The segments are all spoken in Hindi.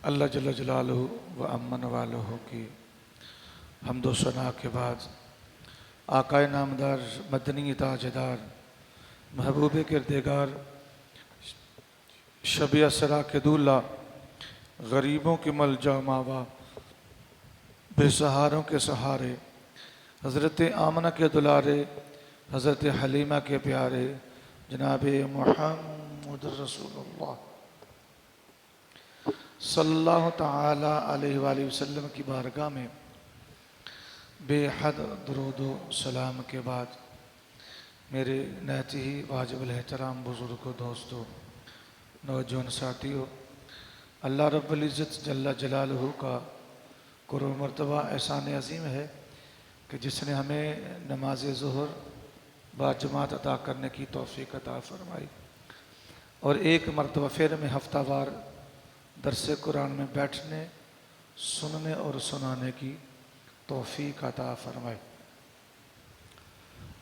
अल्लाह जल्ल जलालहू व अम्मन वालहू की हम्दो सना के बाद आकाए नामदार मदनी ताजदार महबूब किरदेगार शबी असरा के दूल्हा गरीबों की मलजा मावा बेसहारों के सहारे हज़रत आमना के दुलारे हज़रत हलीमा के प्यारे जनाब मुहम्मद रसूलुल्लाह सल्लल्लाहु ताला अलैहि वसल्लम की बारगाह में बेहद दुरूद सलाम के बाद मेरे नहती ही वाजिबुल एहतराम बुज़ुर्गों दोस्तों नौजवान साथियों, अल्लाह रब्बुल इज़्ज़त जल्ला जलालहू का कुर्ब मर्तबा एहसान अज़ीम है कि जिसने हमें नमाज ज़ुहर बाजमात अता करने की तौफ़ीक़ अता फ़रमाई और एक मरतबा फिर में हफ्तावार दरस कुरान में बैठने सुनने और सुनाने की तौफ़ीक़ अता फ़रमाई।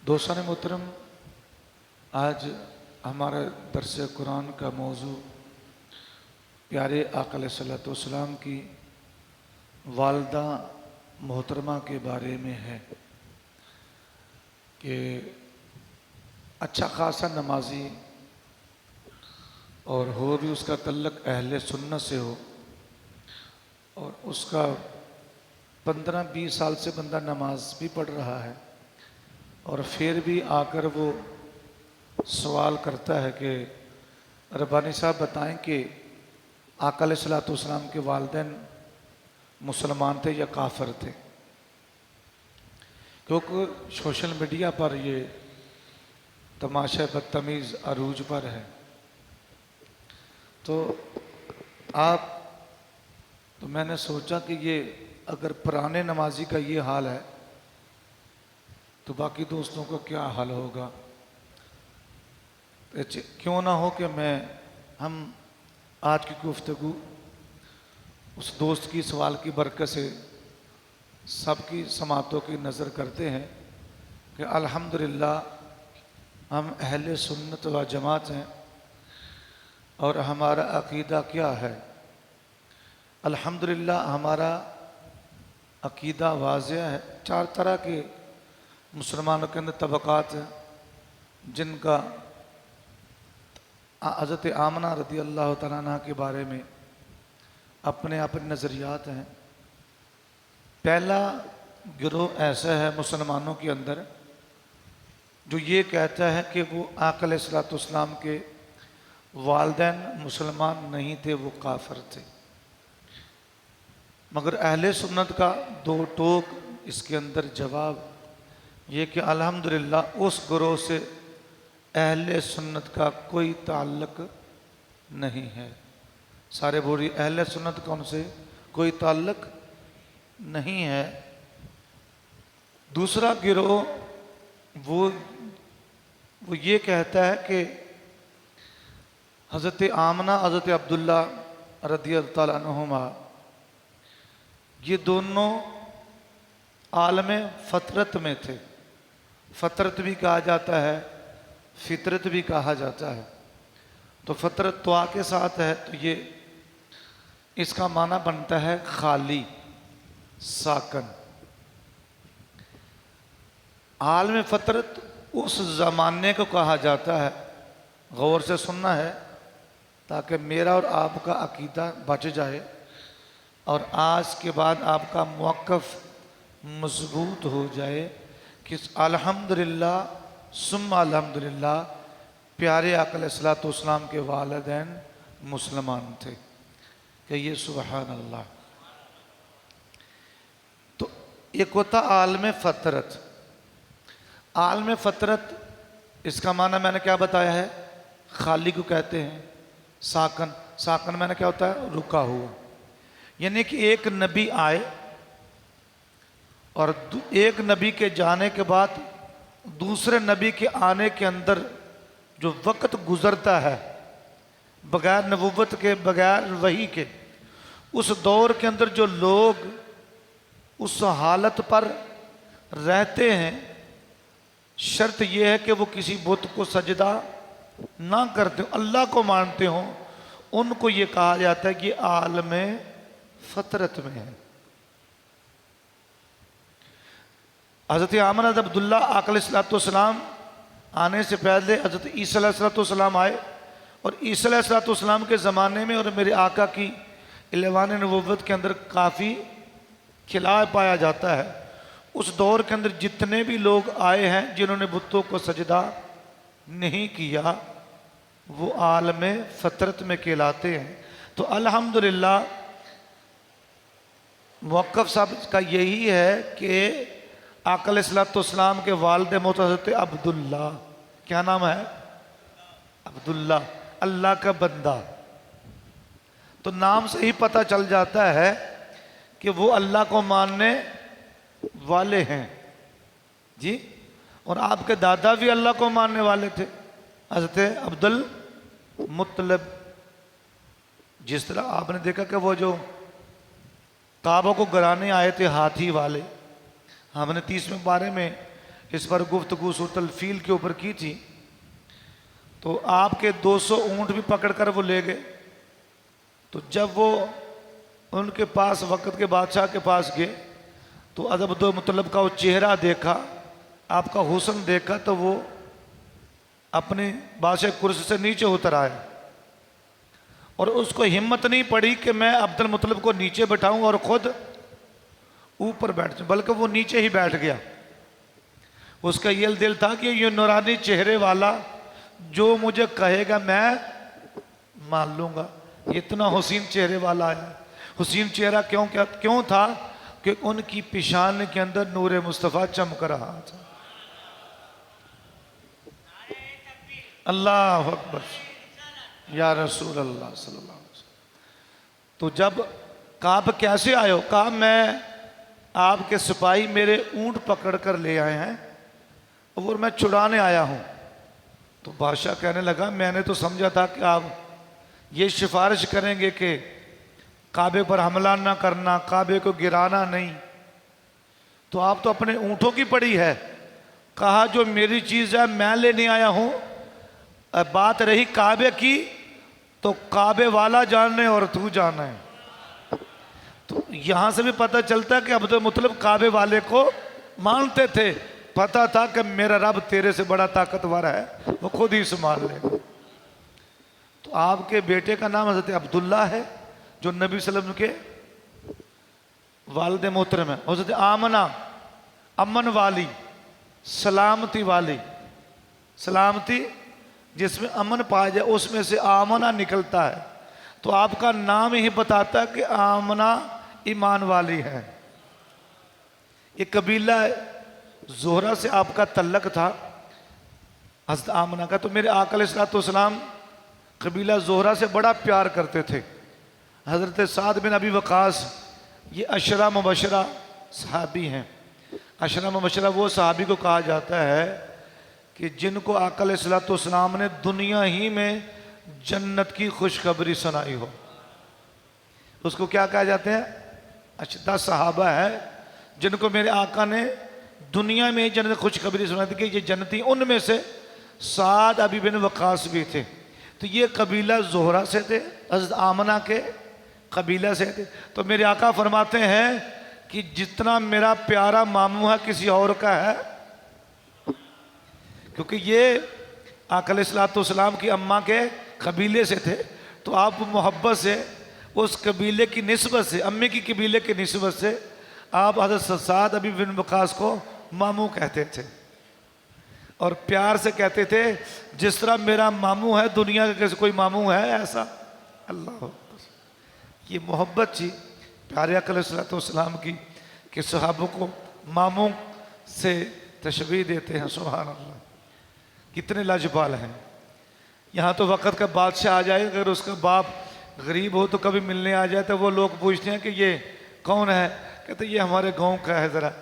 दोस्तों मोहतरम, आज हमारा दरस कुरान का मौजू प्यारे आका अलैहिस्सलातु वस्सलाम की वालदा मोहतरमा के बारे में है कि अच्छा खासा नमाजी और हो भी उसका तल्लक अहले सुन्नत से हो और उसका 15-20 साल से बंदा नमाज भी पढ़ रहा है और फिर भी आकर वो सवाल करता है कि रब्बानी साहब बताएं कि आका अलैहिस्सलातु वस्सलाम के वालिदैन मुसलमान थे या काफिर थे, क्योंकि सोशल मीडिया पर ये तमाशा बदतमीज़ अरूज पर है। तो मैंने सोचा कि ये अगर पुराने नमाजी का ये हाल है तो बाकी दोस्तों का क्या हाल होगा। क्यों ना हो कि हम आज की गुफ्तगू उस दोस्त की सवाल की बरकत से सबकी समातों की नज़र करते हैं कि अल्हम्दुलिल्लाह हम अहले सुन्नत व जमात हैं और हमारा अक़ीदा क्या है। अल्हम्दुलिल्लाह हमारा अक़ीदा वाज़ेह है। 4 तरह के मुसलमानों के अंदर तबक़ात हैं जिनका हज़रत आमना रज़ी अल्लाह तआला अन्हा के बारे में अपने नज़रियात हैं। पहला गिरोह ऐसा है मुसलमानों के अंदर जो ये कहता है कि वो आका अलैहिस्सलातु वस्सलाम के वालिदैन मुसलमान नहीं थे, वो काफिर थे। मगर अहले सुन्नत का 2 टोक इसके अंदर जवाब ये कि अल्हम्दुलिल्लाह उस गिरोह से अहले सुन्नत का कोई ताल्लुक नहीं है। सारे बोली अहले सुन्नत कौन से कोई ताल्लुक नहीं है। दूसरा गिरोह वो ये कहता है कि हज़रत आमना हज़रत अब्दुल्ला रज़ियल्लाहु ताला अन्हुमा ये दोनों आलम फ़तरत में थे। फ़तरत भी कहा जाता है, फितरत भी कहा जाता है। तो फ़तरत तो के साथ है, तो ये इसका माना बनता है खाली, साकन। आलम फ़तरत उस ज़माने को कहा जाता है। गौर से सुनना है ताकि मेरा और आपका अकीदा बच जाए और आज के बाद आपका मौक़िफ़ मजबूत हो जाए कि अल्हम्दुलिल्लाह सुम्मा अल्हम्दुलिल्लाह प्यारे आका अलैहिस्सलाम के वालिदैन मुसलमान थे। कि ये सुबहान अल्लाह। तो एक होता आलम फ़तरत। आलम फ़तरत इसका माना मैंने क्या बताया है, खाली को कहते हैं। साकन, साकन मैंने क्या होता है, रुका हुआ। यानी कि एक नबी आए और एक नबी के जाने के बाद दूसरे नबी के आने के अंदर जो वक्त गुजरता है बगैर नबूवत के, बगैर वही के, उस दौर के अंदर जो लोग उस हालत पर रहते हैं, शर्त यह है कि वो किसी बुत को सजदा ना करते हो, अल्लाह को मानते हो, उनको ये कहा जाता है कि आलम फ़तरत में है। हज़रत आमना अब्दुल्ला आका अलैहिस्सलाम आने से पहले हज़रत ईसा अलैहिस्सलाम आए और ईसा अलैहिस्सलाम के ज़माने में और मेरे आका की इलवान नबुव्वत के अंदर काफ़ी खिलाफ पाया जाता है। उस दौर के अंदर जितने भी लोग आए हैं जिन्होंने बुतों को सजदा नहीं किया वो आलम फ़तरत में कहलाते हैं। तो अल्हम्दुलिल्लाह मौक़िफ़ साहब का यही है कि आका अलैहिस्सलाम के वालिद मौत हज़रत अब्दुल्ला, क्या नाम है, अब्दुल्ला, अल्लाह का बंदा। तो नाम से ही पता चल जाता है कि वो अल्लाह को मानने वाले हैं जी। और आपके दादा भी अल्लाह को मानने वाले थे, हज़रत अब्दुल मुत्तलिब। जिस तरह आपने देखा कि वो जो काबा को गिराने आए थे हाथी वाले, हमने 30वें पारे में इस पर गुफ्तगू सूरतुल फील के ऊपर की थी। तो आपके 200 ऊँट भी पकड़ कर वो ले गए। तो जब वो उनके पास वक़्त के बादशाह के पास गए तो अब्दुल मुत्तलिब का वो चेहरा देखा, आपका हुस्न देखा, तो वो अपनी बादशाह कुर्सी से नीचे उतर आए और उसको हिम्मत नहीं पड़ी कि मैं अब्दुल मुत्तलिब को नीचे बैठाऊं और ख़ुद ऊपर बैठ जाऊं, बल्कि वो नीचे ही बैठ गया। उसका ये दिल था कि ये नूरानी चेहरे वाला जो मुझे कहेगा मैं मान लूँगा। इतना हुसीन चेहरे वाला है। हुसीन चेहरा क्यों था कि उनकी पेशानी के अंदर नूर मुस्तफ़ा चमक रहा था। अल्लाह अकबर या रसूल अल्लाह सल्लल्लाहु अलैहि वसल्लम। तो जब कहा कैसे आए हो, कहा मैं आपके सिपाही मेरे ऊँट पकड़ कर ले आए हैं और मैं छुड़ाने आया हूँ। तो बादशाह कहने लगा मैंने तो समझा था कि आप ये सिफारिश करेंगे कि काबे पर हमला ना करना, काबे को गिराना नहीं, तो आप तो अपने ऊँटों की पड़ी है। कहा जो मेरी चीज़ है मैं लेने आया हूँ। बात रही काबे की तो काबे वाला जाने और तू जाना है। तो यहाँ से भी पता चलता है कि अब्दुल मुत्तलिब काबे वाले को मानते थे। पता था कि मेरा रब तेरे से बड़ा ताकतवर है, वो खुद ही संभाल लेगा। तो आपके बेटे का नाम हज़रत अब्दुल्ला है जो नबी सल्लल्लाहु अलैहि वसल्लम के वालिद मोहतरम है। हज़रत आमना अमन वाली, सलामती वाली, सलामती जिसमें अमन पाया जाए उसमें से आमना निकलता है। तो आपका नाम ही बताता है कि आमना ईमान वाली है। ये कबीला ज़ोहरा से आपका तल्लक था हज़रत आमना का। तो मेरे आका अलैहिस्सलाम कबीला ज़ोहरा से बड़ा प्यार करते थे। हज़रत साद बिन अबी वक़ास ये अशरा मुबशरा सहाबी हैं। अशरा मुबशरा वो सहाबी को कहा जाता है कि जिनको आका अलैहिस्सलाम ने दुनिया ही में जन्नत की खुशखबरी सुनाई हो, उसको क्या कहा जाते हैं? 10 सहाबा है जिनको मेरे आका ने दुनिया में जन्नत की खुशखबरी सुनाई थी कि ये जन्नती। उनमें से साद अबी बिन वक़ास भी थे। तो ये कबीला ज़ोहरा से थे, हज़रत आमना के कबीला से थे। तो मेरे आका फरमाते हैं कि जितना मेरा प्यारा मामू है किसी और का है, क्योंकि ये आका अलैहिस्सलाम की अम्मा के कबीले से थे। तो आप मोहब्बत से उस कबीले की निस्बत से, अम्मी की कबीले की निस्बत से आप हज़रत साद अबी बिन वक़ास को मामू कहते थे और प्यार से कहते थे जिस तरह मेरा मामू है दुनिया का कैसे कोई मामू है ऐसा। अल्लाह, ये मोहब्बत थी प्यारे आका अलैहिस्सलाम की कि सहाबों को मामू से तशबीह देते हैं। सुभान अल्लाह, कितने लाजवाब हैं। यहाँ तो वक़्त का बादशाह आ जाए, अगर उसका बाप गरीब हो तो कभी मिलने आ जाए तो वो लोग पूछते हैं कि ये कौन है, कहते ये हमारे गांव का है, ज़रा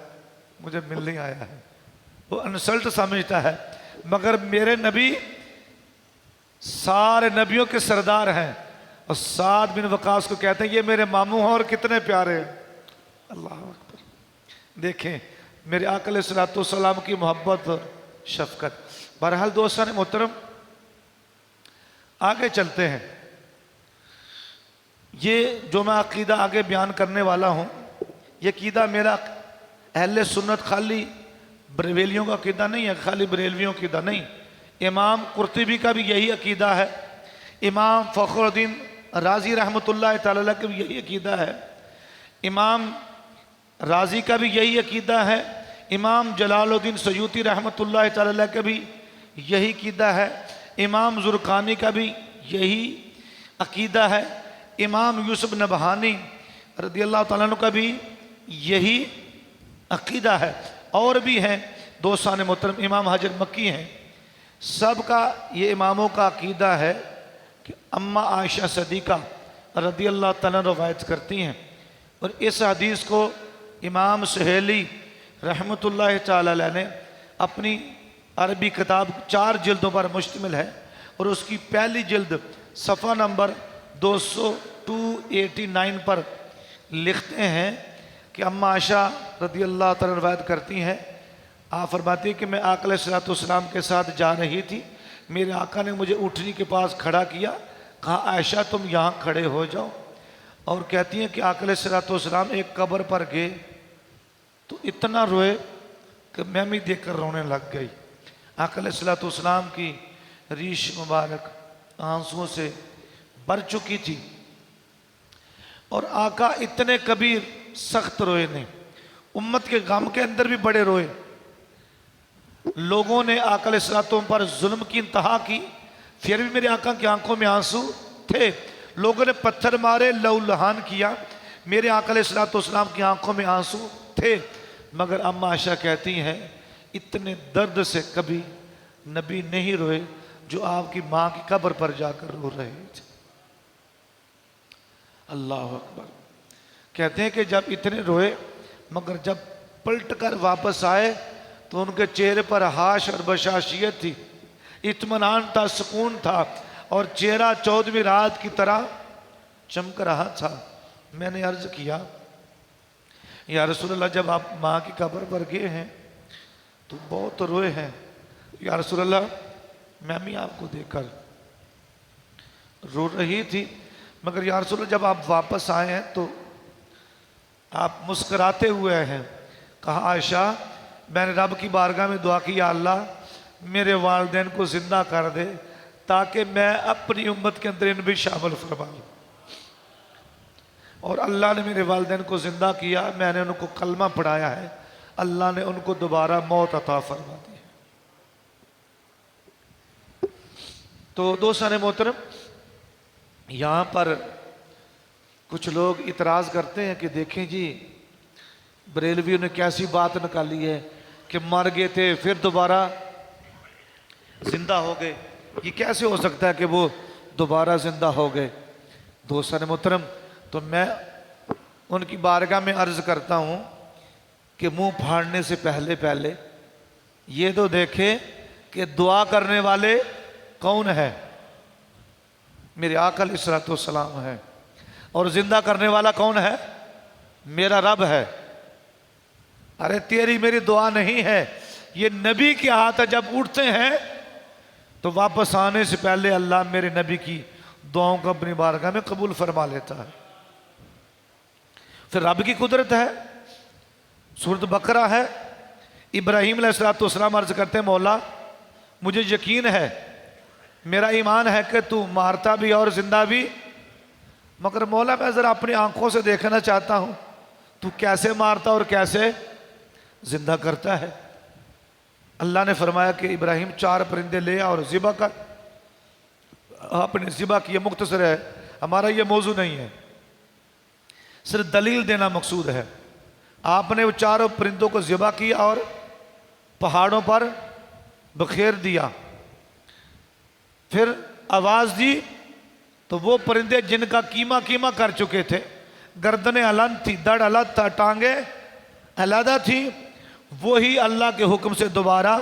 मुझे मिलने आया है। वो इंसल्ट समझता है। मगर मेरे नबी सारे नबियों के सरदार हैं और साद बिन वक़ास को कहते हैं ये मेरे मामू हैं और कितने प्यारे हैं। अल्लाह अकबर। देखें मेरे आका अलैहिस्सलाम की मोहब्बत और शफ़क़त। बहरहाल दोस्तों मोहतरम, आगे चलते हैं। ये जो मैं अक़ीदा आगे बयान करने वाला हूँ, ये अक़ीदा मेरा अहले सुन्नत खाली बरेलवियों का अक़ीदा नहीं है, खाली बरेलवियों का अक़ीदा नहीं। इमाम कुर्तुबी का भी यही अक़ीदा है, इमाम फ़खरुद्दीन राज़ी रहमतुल्लाह तआला अलैह का भी यही अक़ीदा है, इमाम राज़ी का भी यही अक़ीदा है, इमाम जलालुद्दीन सयूती रहमतुल्लाह तआला अलैह का भी यही अक़ीदा है, इमाम ज़ुरक़ानी का भी यही अक़ीदा है, इमाम यूसुफ नबहानी रज़ियल्लाहु तआला अन्हु का भी यही अक़ीदा है। और भी हैं दोस्तान मोहतरम, इमाम हाजिर मक्की हैं। सबका ये इमामों का अक़ीदा है कि अम्मा आयशा सदीक़ा रज़ियल्लाहु तआला रवायत करती हैं और इस हदीस को इमाम सुहेली रहमतुल्लाह तआला अलैह ने अपनी अरबी किताब 4 जिल्दों पर मुश्तमिल है और उसकी पहली जिल्द सफ़ा नंबर 289 पर लिखते हैं कि अम्मा आयशा रज़ियल्लाहु तआला रवायत करती हैं, आप फरमाती है कि मैं आका अलैहिस्सलाम के साथ जा रही थी, मेरे आका ने मुझे ऊँटनी के पास खड़ा किया, कहा आयशा तुम यहाँ खड़े हो जाओ। और कहती हैं कि आका अलैहिस्सलाम एक कब्र पर गए तो इतना रोए कि मैं भी देख कर रोने लग गई। आका अलैहिस्सलाम की रीश मुबारक आंसुओं से भर चुकी थी और आका इतने कबीर सख्त रोए नहीं, उम्मत के गम के अंदर भी बड़े रोए। लोगों ने आका अलैहिस्सलाम पर जुल्म की इंतहा की, फिर भी मेरे आका की आंखों में आंसू थे। लोगों ने पत्थर मारे, लहूलुहान किया, मेरे आका अलैहिस्सलाम की आंखों में आंसू थे। मगर अम्मा आयशा कहती हैं इतने दर्द से कभी नबी नहीं रोए जो आपकी माँ की कब्र पर जाकर रो रहे थे। अल्लाह अकबर। कहते हैं कि जब इतने रोए मगर जब पलट कर वापस आए तो उनके चेहरे पर हाश और बशाशियत थी, इत्मीनान था, सुकून था और चेहरा 14वीं रात की तरह चमक रहा था। मैंने अर्ज किया या रसूलल्लाह जब आप माँ की कब्र पर गए हैं तो बहुत रोए हैं, या रसूलल्लाह मैं भी आपको देखकर रो रही थी, मगर या रसूलल्लाह जब आप वापस आए हैं तो आप मुस्कराते हुए हैं। कहा आयशा मैंने रब की बारगाह में दुआ की, या अल्लाह मेरे वालिदैन को ज़िंदा कर दे ताकि मैं अपनी उम्मत के अंदर इन भी शामिल फरमा लूँ। और अल्लाह ने मेरे वालिदैन को ज़िंदा किया, मैंने उनको कलमा पढ़ाया है, अल्लाह ने उनको दोबारा मौत अता फरमा दी। तो दोस्तान मोहतरम, यहाँ पर कुछ लोग इतराज़ करते हैं कि देखें जी बरेलवियों ने कैसी बात निकाली है कि मर गए थे फिर दोबारा ज़िंदा हो गए, ये कैसे हो सकता है कि वो दोबारा ज़िंदा हो गए। दोस्तान मोहतरम, तो मैं उनकी बारगाह में अर्ज करता हूँ कि मुंह फाड़ने से पहले पहले ये तो देखे कि दुआ करने वाले कौन है। मेरे आका अलैहिस्सलाम है, और जिंदा करने वाला कौन है? मेरा रब है। अरे तेरी मेरी दुआ नहीं है, ये नबी के हाथ है। जब उठते हैं तो वापस आने से पहले अल्लाह मेरे नबी की दुआओं को अपनी बारगाह में कबूल फरमा लेता है। फिर रब की कुदरत है। सूरत बकरा है, इब्राहीम अलैहिस्सलाम अर्ज करते हैं, मौला मुझे यकीन है, मेरा ईमान है कि तू मारता भी और जिंदा भी, मगर मौला मैं ज़रा अपनी आंखों से देखना चाहता हूँ तू कैसे मारता और कैसे जिंदा करता है। अल्लाह ने फरमाया कि इब्राहिम 4 परिंदे ले आ और ज़िबा कर। आपने ज़िबा किया, मुख्तसर है, हमारा ये मौजू नहीं है, सिर्फ दलील देना मकसूद है। आपने वो 4 परिंदों को ज़िबा किया और पहाड़ों पर बखेर दिया। फिर आवाज़ दी तो वो परिंदे जिनका कीमा कीमा कर चुके थे, गर्दनें अलग थी, दड़ अलग था, टांगे अलहदा थी, वो ही अल्लाह के हुक्म से दोबारा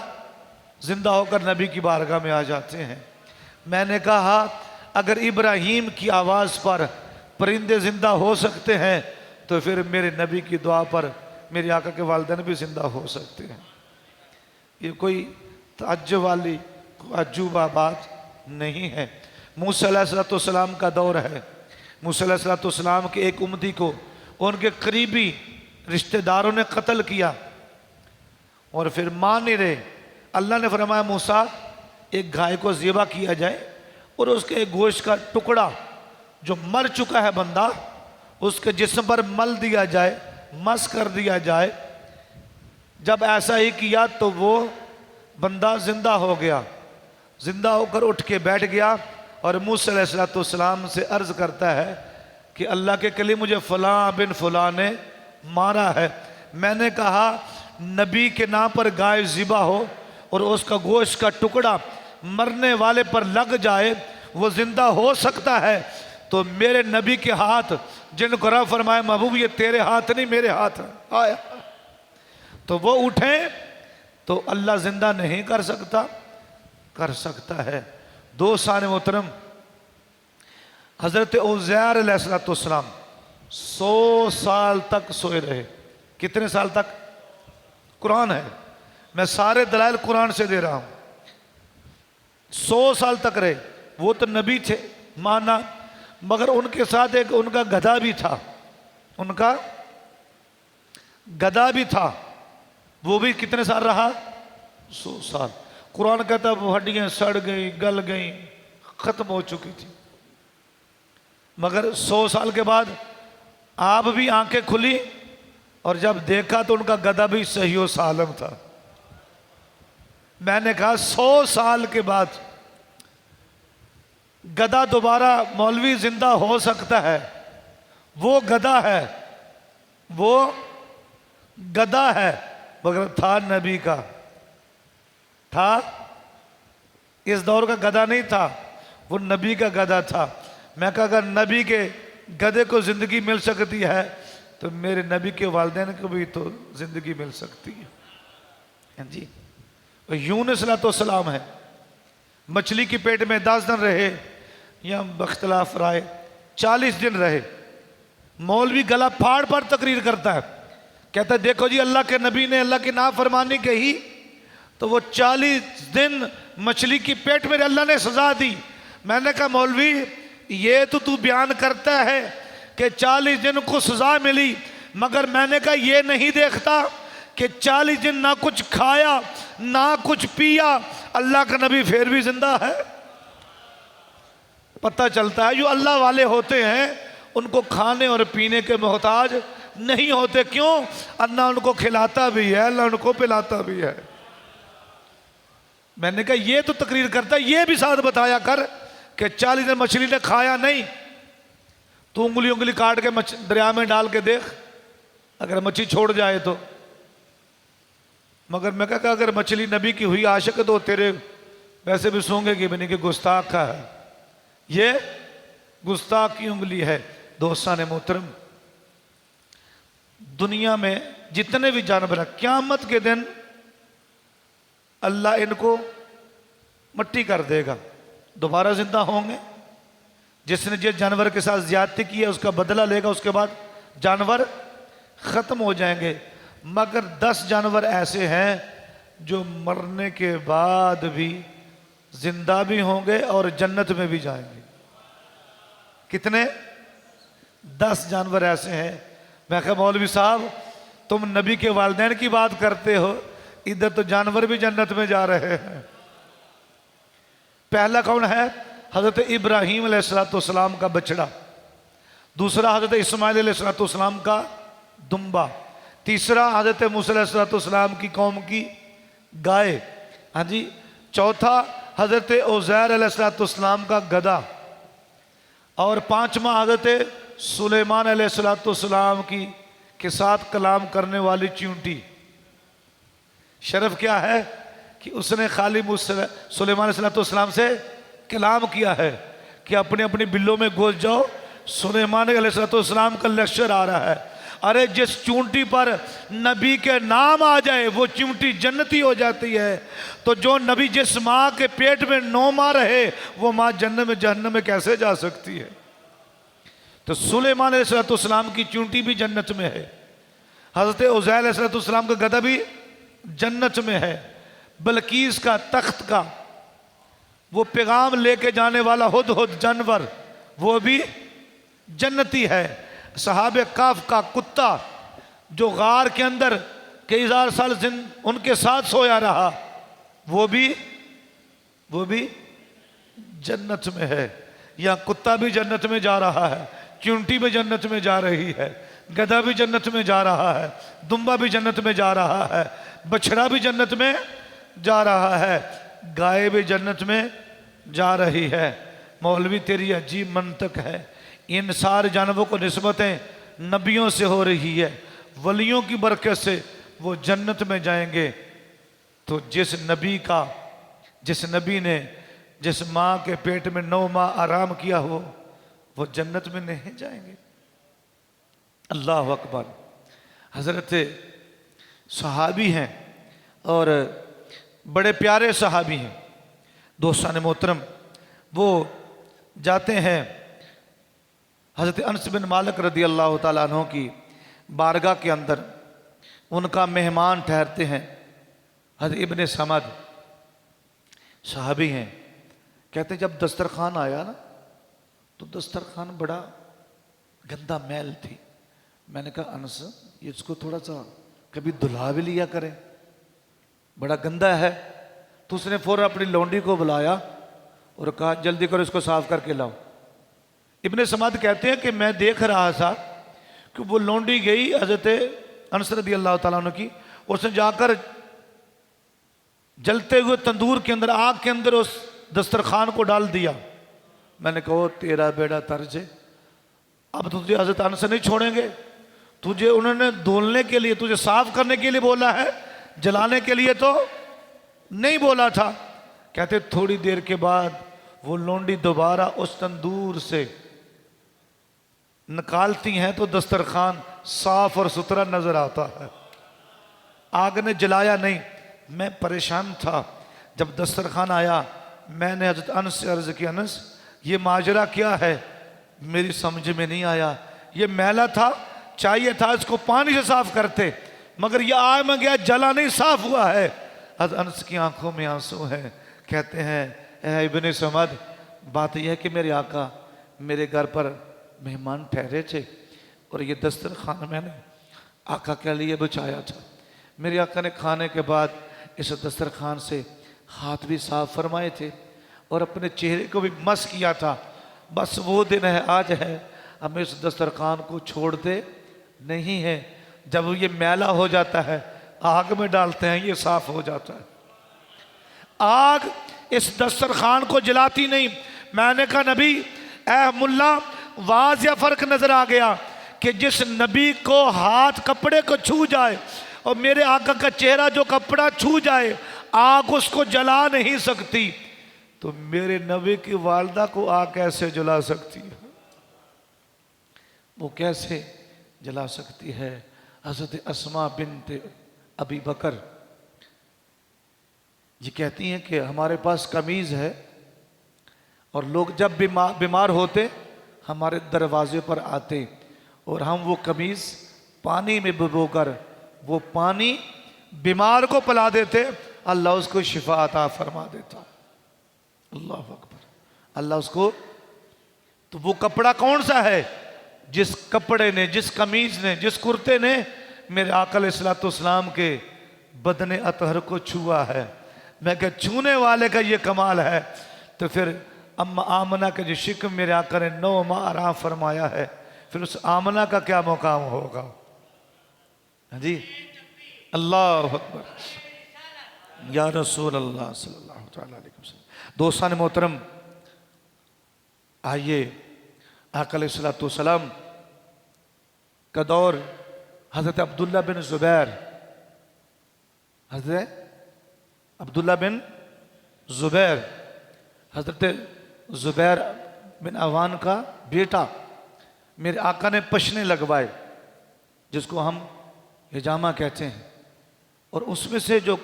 जिंदा होकर नबी की बारगाह में आ जाते हैं। मैंने कहा अगर इब्राहीम की आवाज़ पर परिंदे जिंदा हो सकते हैं तो फिर मेरे नबी की दुआ पर मेरे आका के वालिदैन भी जिंदा हो सकते हैं। ये कोई ताज्जुब वाली अजूबा बात नहीं है। मूसा अलैहिस्सलाम का दौर है। मूसा अलैहिस्सलाम के एक उम्मती को उनके करीबी रिश्तेदारों ने कत्ल किया और फिर मान नहीं रहे। अल्लाह ने फरमाया मूसा एक गाय को ज़िबा किया जाए और उसके एक गोश्त का टुकड़ा जो मर चुका है बंदा, उसके जिस्म पर मल दिया जाए, मस कर दिया जाए। जब ऐसा ही किया तो वो बंदा जिंदा हो गया। जिंदा होकर उठ के बैठ गया और मूसा अलैहिस्सलाम से अर्ज करता है कि अल्लाह के कलीम मुझे फ़लाँ बिन फ़लाँ ने मारा है। मैंने कहा नबी के नाम पर गाय ज़िबा हो और उसका गोश्त का टुकड़ा मरने वाले पर लग जाए, वो जिंदा हो सकता है। तो मेरे नबी के हाथ जिनको रब फरमाए महबूब ये तेरे हाथ नहीं मेरे हाथ आया, तो वो उठे तो अल्लाह जिंदा नहीं कर सकता? कर सकता है। 2 साल मोहतरम हज़रत उज़ैर अलैहिस्सलाम 100 साल तक सोए रहे। कितने साल तक? कुरान है, मैं सारे दलाइल कुरान से दे रहा हूं। 100 साल तक रहे। वो तो नबी थे माना, मगर उनके साथ एक उनका गधा भी था। उनका गधा भी था, वो भी कितने साल रहा? 100 साल। कुरान कहता वो हड्डियां सड़ गई, गल गई, खत्म हो चुकी थी। मगर 100 साल के बाद आप भी आंखें खुली और जब देखा तो उनका गधा भी सही व सालम था। मैंने कहा 100 साल के बाद गधा दोबारा मौलवी जिंदा हो सकता है? वो गधा है, वो गधा है, मगर था नबी का, था, इस दौर का गधा नहीं था, वो नबी का गधा था। मैं कहा अगर नबी के गधे को जिंदगी मिल सकती है तो मेरे नबी के वालिदैन को भी तो जिंदगी मिल सकती है। हाँ जी। यूनुस अलैहिस्सलाम है, मछली के पेट में 10 दिन रहे या बख्तलाफ राय 40 दिन रहे। मौलवी गला फाड़ फाड़ तकरीर करता है, कहता है देखो जी अल्लाह के नबी ने अल्लाह की नाफरमानी कही तो वो 40 दिन मछली की पेट में अल्लाह ने सजा दी। मैंने कहा मौलवी ये तो तू बयान करता है कि 40 दिन को सजा मिली, मगर मैंने कहा ये नहीं देखता कि 40 दिन ना कुछ खाया ना कुछ पिया, अल्लाह का नबी फिर भी जिंदा है। पता चलता है जो अल्लाह वाले होते हैं उनको खाने और पीने के मोहताज नहीं होते। क्यों? अल्लाह उनको खिलाता भी है, अल्लाह उनको पिलाता भी है। मैंने कहा ये तो तकरीर करता है, ये भी साथ बताया कर कि 40 दिन मछली ने खाया नहीं। तू उंगली उंगली काट के दरिया में डाल के देख, अगर मछली छोड़ जाए तो। मगर मैं कहा अगर मछली नबी की हुई आशिक तो तेरे वैसे भी सूंघेगी बनी कि गुस्ताख का है, ये गुस्ताख की उंगली है। दोस्तान मोहतरम, दुनिया में जितने भी जानवर हैं, क़यामत के दिन अल्लाह इनको मट्टी कर देगा, दोबारा जिंदा होंगे। जिसने जिस जानवर के साथ ज्यादती की है उसका बदला लेगा, उसके बाद जानवर खत्म हो जाएंगे। मगर 10 जानवर ऐसे हैं जो मरने के बाद भी जिंदा भी होंगे और जन्नत में भी जाएंगे। कितने? 10 जानवर ऐसे हैं। मैं कहा मौलवी साहब तुम नबी के वालिदैन की बात करते हो, इधर तो जानवर भी जन्नत में जा रहे हैं। पहला कौन है? हजरत इब्राहीम अलैहिस्सलाम का बछड़ा, दूसरा हजरत इस्माइल अलैहिस्सलाम का दुम्बा, तीसरा हजरत मूसा अलैहिस्सलाम की कौम की गाय, हाँ जी, चौथा हजरत उज़ैर अलैहिस्सलाम का गधा, और पांचवा हजरत सुलेमान अलैहिस्सलाम की के साथ कलाम करने वाली चींटी। शरफ क्या है कि उसने खाली सुलेमान अलैहिस्सलाम से कलाम किया है कि अपनी अपनी बिल्लों में घुस जाओ, सुलेमान अलैहिस्सलाम का लेक्चर आ रहा है। अरे जिस चूंटी पर नबी के नाम आ जाए वो चूंटी जन्नती हो जाती है, तो जो नबी जिस माँ के पेट में 9 माह रहे वो माँ जहन्नम में कैसे जा सकती है? तो सुलेमान अलैहिस्सलाम की चूंटी भी जन्नत में है, हजरत उज़ैर अलैहिस्सलाम का गधा भी जन्नत में है, बल्कीस का तख्त का वो पैगाम लेके जाने वाला हुदहुद जानवर वो भी जन्नती है, सहाबे काफ का कुत्ता जो गार के अंदर कई हजार साल उनके साथ सोया रहा वो भी जन्नत में है। या कुत्ता भी जन्नत में जा रहा है, चूंटी भी जन्नत में जा रही है, गधा भी जन्नत में जा रहा है, दुम्बा भी जन्नत में जा रहा है, बछड़ा भी जन्नत में जा रहा है, गाय भी जन्नत में जा रही है। मौलवी तेरी अजीब मंतक है, इन सारे जानवरों को निस्बतें नबियों से हो रही है, वलियों की बरकत से वो जन्नत में जाएंगे। तो जिस नबी ने जिस माँ के पेट में 9 माह आराम किया हो वो जन्नत में नहीं जाएंगे। अल्लाह अकबर। हजरत सहाबी हैं और बड़े प्यारे सहाबी हैं, दोस्तान मोहतरम। वो जाते हैं हजरत अनस बिन मालिक रदी अल्लाह ताला अन्हु की बारगाह के अंदर, उनका मेहमान ठहरते हैं। हजरत इब्ने समद सहाबी हैं, कहते हैं जब दस्तरखान आया ना तो दस्तरखान बड़ा गंदा मैल थी। मैंने कहा अनस ये इसको थोड़ा सा कभी धुला भी लिया करें, बड़ा गंदा है। तो उसने फौरन अपनी लौंडी को बुलाया और कहा जल्दी करो इसको साफ करके लाओ। इब्ने समद कहते हैं कि मैं देख रहा था कि वो लौंडी गई हजरत अनस रदी अल्लाह ताला अन्हु की, उसने जाकर जलते हुए तंदूर के अंदर, आग के अंदर उस दस्तरखान को डाल दिया। मैंने कहा तेरा बेड़ा तर्ज है, अब तुझे हजरत अनस नहीं छोड़ेंगे, तुझे उन्होंने धुलने के लिए, तुझे साफ करने के लिए बोला है, जलाने के लिए तो नहीं बोला था। कहते थोड़ी देर के बाद वो लौंडी दोबारा उस तंदूर से निकालती हैं तो दस्तरखान साफ और सुथरा नजर आता है, आग ने जलाया नहीं। मैं परेशान था, जब दस्तरखान आया मैंने हजरत अनस से अर्ज किया, अनस ये माजरा क्या है? मेरी समझ में नहीं आया, ये मैला था, चाहिए था इसको पानी से साफ करते, मगर ये आग में गया जला नहीं, साफ हुआ है। हजरत अनस की आंखों में आंसू हैं, कहते हैं ए इब्ने समद, बात यह है कि मेरे आका मेरे घर पर मेहमान ठहरे थे और ये दस्तरखान मैंने आका के लिए बिछाया था। मेरे आका ने खाने के बाद इस दस्तरखान से हाथ भी साफ फरमाए थे और अपने चेहरे को भी मस किया था। बस वो दिन है आज है, हम इस दस्तरखान को छोड़ते नहीं हैं। जब ये मैला हो जाता है आग में डालते हैं, ये साफ हो जाता है। आग इस दस्तरखान को जलाती नहीं। मैंने कहा नबी ए मुल्ला, वाज़िया फर्क नजर आ गया कि जिस नबी को हाथ कपड़े को छू जाए और मेरे आका का चेहरा जो कपड़ा छू जाए आग उसको जला नहीं सकती, तो मेरे नबी की वालदा को आग कैसे जला सकती है? वो कैसे जला सकती है। हज़रत अस्मा बिन्त अबी बकर जी कहती हैं कि हमारे पास कमीज़ है और लोग जब बीमार होते हमारे दरवाजे पर आते और हम वो कमीज़ पानी में डुबोकर वो पानी बीमार को पिला देते, अल्लाह उसको शिफा अता फरमा देता। अल्लाह अकबर। अल्लाह उसको, तो वो कपड़ा कौन सा है? जिस कपड़े ने, जिस कमीज ने, जिस कुर्ते ने मेरे आका अलैहिस्सलाम के बदने अतहर को छुआ है। मैं क्या छूने वाले का ये कमाल है, तो फिर अम्मा आमना के जो शिक्म मेरे आका ने 9 माह आराम फरमाया है, फिर उस आमना का क्या मुकाम होगा। हाँ जी, अल्लाह अकबर या रसूल अल्लाह सल्लल्लाहु अलैहि वसल्लम। दोस्तान मोहतरम, आइए आका अलैहिस्सलाम का दौर हज़रत अब्दुल्ला बिन ज़ुबैर, हज़रत अब्दुल्ला बिन ज़ुबैर, हज़रत ज़ुबैर बिन अवान का बेटा, मेरे आका ने पशने लगवाए जिसको हम हिजामा कहते हैं, और उसमें से जो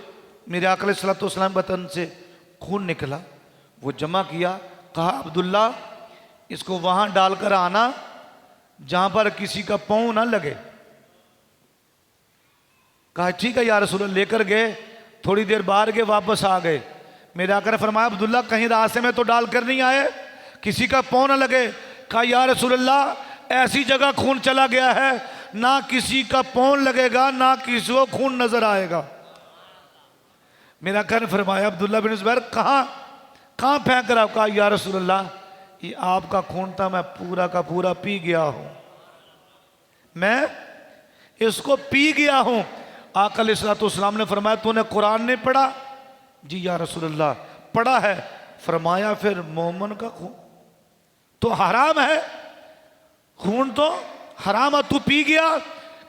मेरे आका अलैहिस्सलाम बतन से खून निकला वो जमा किया। कहा अब्दुल्ला इसको वहां डालकर आना जहां पर किसी का पांव ना लगे। कहा ठीक है या रसूल अल्लाह। लेकर गए, थोड़ी देर बाहर गए, वापस आ गए। मेरे आका ने फरमाया अब्दुल्ला कहीं रास्ते में तो डाल कर नहीं आए, किसी का पांव ना लगे। कहा या रसूल अल्लाह ऐसी जगह खून चला गया है ना किसी का पांव लगेगा ना किसी को खून नजर आएगा। मेरा आका ने फरमाया अब्दुल्ला बिन ज़ुबैर कहाँ फेंक रहा? कहा या रसूल अल्लाह ये आपका खून था, मैं पूरा का पूरा पी गया हूं, मैं इसको पी गया हूं। आका अलैहिस्सलाम ने फरमाया तूने कुरान नहीं पढ़ा? जी या रसूल अल्लाह पढ़ा है। फरमाया फिर मोमन का खून तो हराम है, खून तो हराम है, तू पी गया?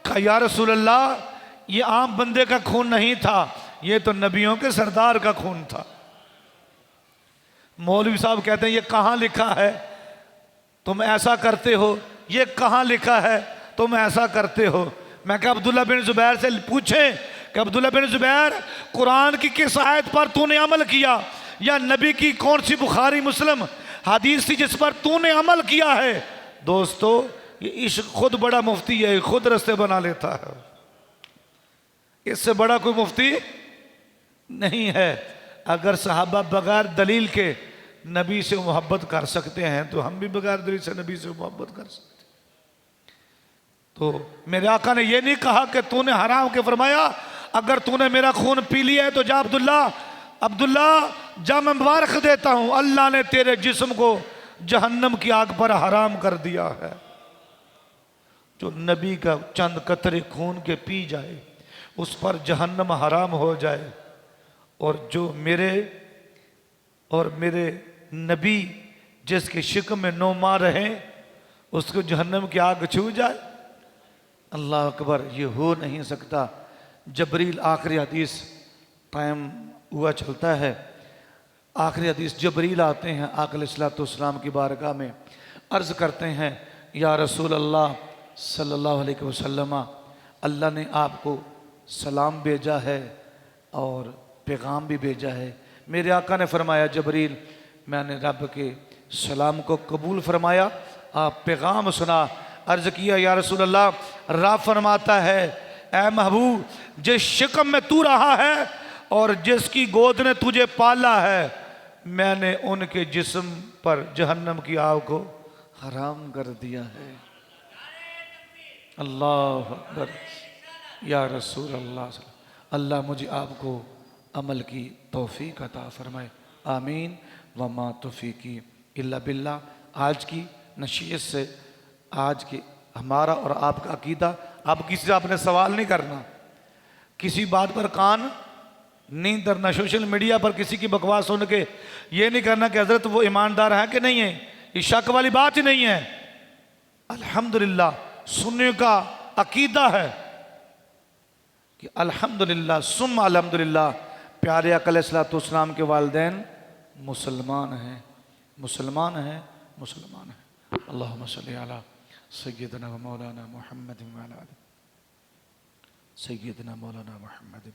कहा या रसूल अल्लाह ये आम बंदे का खून नहीं था, ये तो नबियों के सरदार का खून था। मौलवी साहब कहते हैं ये कहाँ लिखा है तुम ऐसा करते हो, ये कहाँ लिखा है तुम ऐसा करते हो। मैं क्या अब्दुल्ला बिन ज़ुबैर से पूछें कि अब्दुल्ला बिन ज़ुबैर कुरान की किस आयत पर तूने अमल किया, या नबी की कौन सी बुखारी मुस्लिम हदीस थी जिस पर तूने अमल किया है? दोस्तों ये इश्क खुद बड़ा मुफ्ती है, खुद रास्ते बना लेता है, इससे बड़ा कोई मुफ्ती नहीं है। अगर सहाबा बगैर दलील के नबी से मोहब्बत कर सकते हैं तो हम भी बगैर दलील से नबी से मोहब्बत कर सकते। तो मेरे आका ने यह नहीं कहा कि तूने हराम के फरमाया अगर तूने मेरा खून पी लिया है तो जा अब्दुल्ला जा मैं मुबारक देता हूं, अल्लाह ने तेरे जिस्म को जहन्नम की आग पर हराम कर दिया है। जो नबी का चंद कतरे खून के पी जाए उस पर जहन्नम हराम हो जाए, और जो मेरे नबी जिसके शिक में 9 माह रहे उसको जहन्नम की आग छू जाए। अल्लाह अकबर, ये हो नहीं सकता। जबरील आखिरी हदीस टाइम हुआ चलता है, आखिरी हदीस जबरील आते हैं आका अलैहिस्सलाम की बारगाह में, अर्ज़ करते हैं या रसूल अल्लाह सल्लल्लाहु अलैहि वसल्लम अल्लाह ने आपको सलाम भेजा है और पैगाम भी भेजा है। मेरे आका ने फरमाया जबरील मैंने रब के सलाम को कबूल फरमाया, आप पैगाम सुना। अर्ज़ किया या रसूल अल्लाह रब फरमाता है ऐ महबूब जिस शिकम में तू रहा है और जिसकी गोद ने तुझे पाला है मैंने उनके जिस्म पर जहन्नम की आग को हराम कर दिया है। अल्लाह अकबर या रसूल अल्लाह। अल्लाह मुझे आपको अमल की तौफीक अता फरमाए, आमीन व मा तौफीकी इल्ला बिल्लाह। आज की नसीहत से, आज की हमारा और आपका अकीदा, आप किसी से आपने सवाल नहीं करना, किसी बात पर कान नहीं धरना, सोशल मीडिया पर किसी की बकवास सुन के ये नहीं करना कि हजरत वो ईमानदार है कि नहीं है, ये शक वाली बात ही नहीं है। अल्हम्दुलिल्लाह सुन्नी का अकीदा है कि अल्हम्दुलिल्लाह सुम्मा अल्हम्दुलिल्लाह प्यारे आका अलैहिस्सलाम के वालिदैन मुसलमान हैं, मुसलमान हैं, मुसलमान हैं। अल्लाहुम्मा सल्ली अला सय्यदना व मौलाना मुहम्मद व अला आलिहि सय्यदना मौलाना मुहम्मद